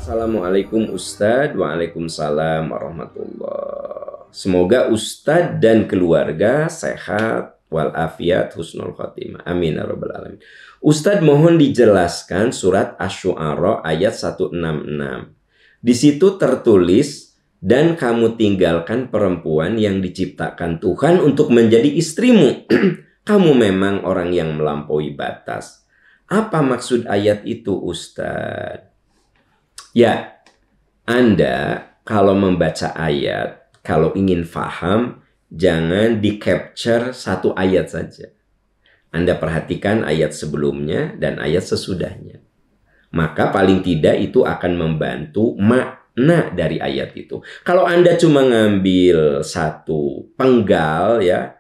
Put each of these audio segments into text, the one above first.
Assalamualaikum Ustadz. Waalaikumsalam warahmatullah. Semoga Ustadz dan keluarga sehat walafiat husnul khotimah. Amin ya rabbal alamin. Ustadz mohon dijelaskan surat Asy-Syu'ara ayat 166. Di situ tertulis, dan kamu tinggalkan perempuan yang diciptakan Tuhan untuk menjadi istrimu. Kamu memang orang yang melampaui batas. Apa maksud ayat itu Ustadz? Ya, Anda kalau membaca ayat, kalau ingin faham, jangan di-capture satu ayat saja. Anda perhatikan ayat sebelumnya dan ayat sesudahnya. Maka paling tidak itu akan membantu makna dari ayat itu. Kalau Anda cuma ngambil satu penggal, ya,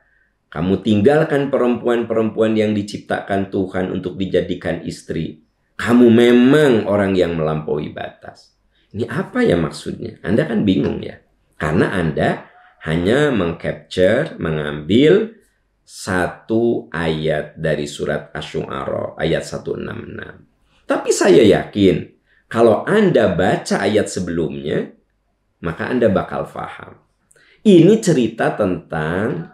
kamu tinggalkan perempuan-perempuan yang diciptakan Tuhan untuk dijadikan istri. Kamu memang orang yang melampaui batas. Ini apa ya maksudnya? Anda kan bingung ya. Karena Anda hanya mengcapture, mengambil satu ayat dari surat Asy-Syu'ara ayat 166. Tapi saya yakin kalau Anda baca ayat sebelumnya, maka Anda bakal paham. Ini cerita tentang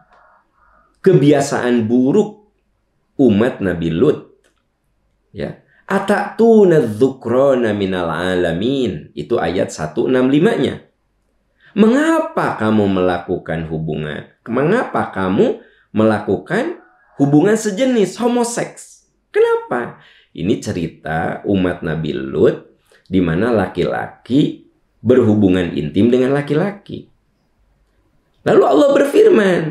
kebiasaan buruk umat Nabi Lut. Ya. Atatuna dzukrana minal alamin. Itu ayat 165-nya. Mengapa kamu melakukan hubungan? Mengapa kamu melakukan hubungan sejenis, homoseks? Kenapa? Ini cerita umat Nabi Lut di mana laki-laki berhubungan intim dengan laki-laki. Lalu Allah berfirman,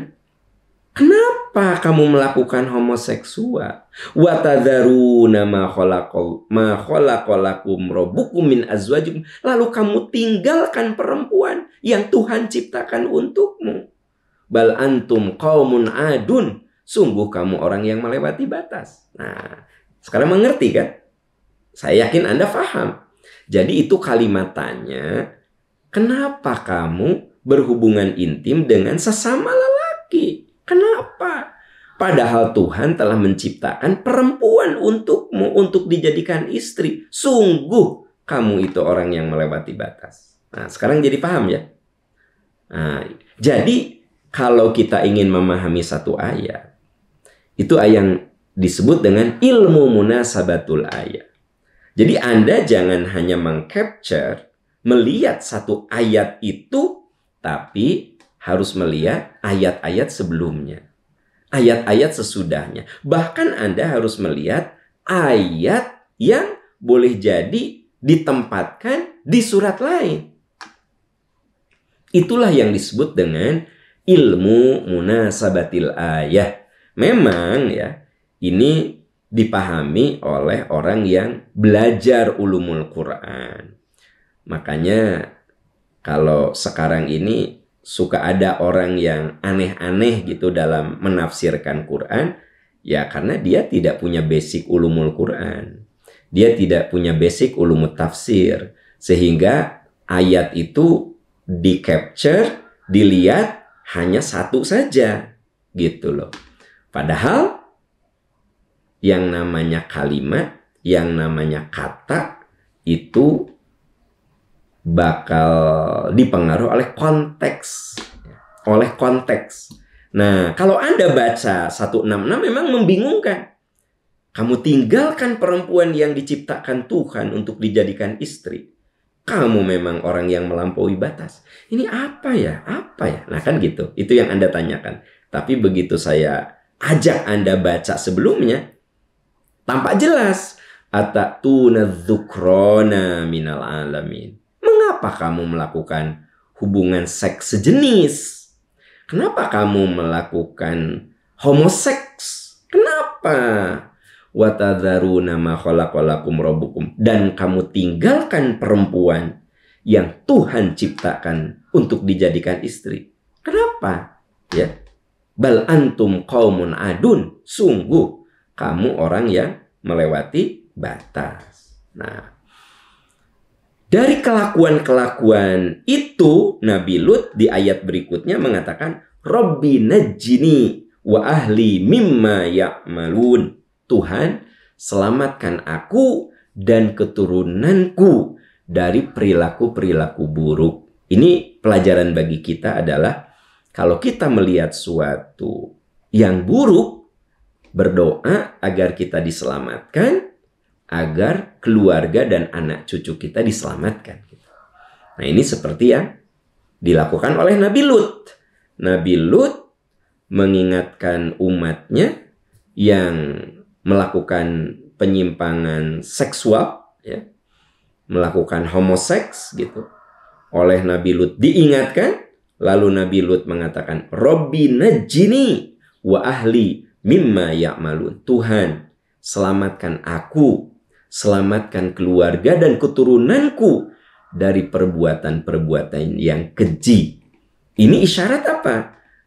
kenapa kamu melakukan homoseksual? Wa tadharuna ma khalaqalakum rabbukum min azwajikum. Lalu kamu tinggalkan perempuan yang Tuhan ciptakan untukmu. Bal antum qaumun adun. Sungguh kamu orang yang melewati batas. Nah, sekarang mengerti kan? Saya yakin Anda paham. Jadi itu kalimat tanya, kenapa kamu berhubungan intim dengan sesama lelaki? Kenapa? Padahal Tuhan telah menciptakan perempuan untukmu untuk dijadikan istri. Sungguh kamu itu orang yang melewati batas. Nah, sekarang jadi paham ya? Nah, jadi kalau kita ingin memahami satu ayat, itu yang disebut dengan ilmu munasabatul ayat. Jadi Anda jangan hanya mengcapture, melihat satu ayat itu, tapi harus melihat ayat-ayat sebelumnya, ayat-ayat sesudahnya. Bahkan Anda harus melihat ayat yang boleh jadi ditempatkan di surat lain. Itulah yang disebut dengan ilmu munasabatil ayat. Memang ya, ini dipahami oleh orang yang belajar ulumul Quran. Makanya kalau sekarang ini suka ada orang yang aneh-aneh gitu dalam menafsirkan Quran, ya karena dia tidak punya basic ulumul Quran. Dia tidak punya basic ulumul tafsir. Sehingga ayat itu di-capture, dilihat hanya satu saja. Gitu loh. Padahal yang namanya kalimat, yang namanya kata itu bakal dipengaruhi oleh konteks. Oleh konteks. Nah, kalau Anda baca 166 memang membingungkan. Kamu tinggalkan perempuan yang diciptakan Tuhan untuk dijadikan istri. Kamu memang orang yang melampaui batas. Ini apa ya? Apa ya? Nah kan gitu. Itu yang Anda tanyakan. Tapi begitu saya ajak Anda baca sebelumnya, tampak jelas. Atatuna dzukrana minal alamin. Mengapa kamu melakukan hubungan seks sejenis? Kenapa kamu melakukan homoseks? Kenapa? Wa tadharuna ma khalaqalakum rabbukum. Dan kamu tinggalkan perempuan yang Tuhan ciptakan untuk dijadikan istri. Kenapa? Ya. Bal antum qaumun adun. Sungguh kamu orang yang melewati batas. Nah, dari kelakuan-kelakuan itu, Nabi Lut di ayat berikutnya mengatakan, Rabbi najjini wa ahli mimma ya'malun. Tuhan, selamatkan aku dan keturunanku dari perilaku-perilaku buruk. Ini pelajaran bagi kita adalah kalau kita melihat suatu yang buruk, berdoa agar kita diselamatkan, agar keluarga dan anak cucu kita diselamatkan. Nah, ini seperti yang dilakukan oleh Nabi Lut. Nabi Lut mengingatkan umatnya yang melakukan penyimpangan seksual, ya, melakukan homoseks gitu. Oleh Nabi Lut diingatkan, lalu Nabi Lut mengatakan, Robbi najjini wa ahli mimma ya'malun. Tuhan, selamatkan aku, selamatkan keluarga dan keturunanku dari perbuatan-perbuatan yang keji. Ini isyarat apa?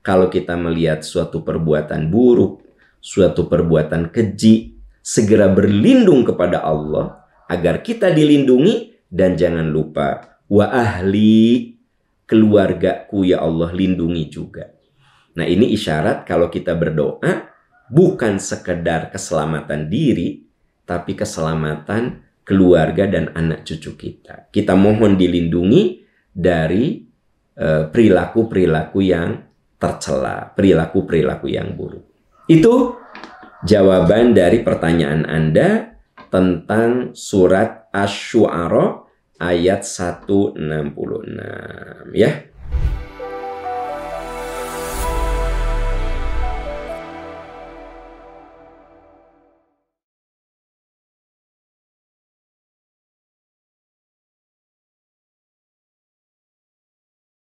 Kalau kita melihat suatu perbuatan buruk, suatu perbuatan keji, segera berlindung kepada Allah agar kita dilindungi, dan jangan lupa, wa ahli, keluargaku ya Allah lindungi juga. Nah, ini isyarat kalau kita berdoa bukan sekedar keselamatan diri, tapi keselamatan keluarga dan anak cucu kita. Kita mohon dilindungi dari perilaku-perilaku yang tercela, perilaku-perilaku yang buruk. Itu jawaban dari pertanyaan Anda tentang surat Asy-Syu'ara ayat 166, ya.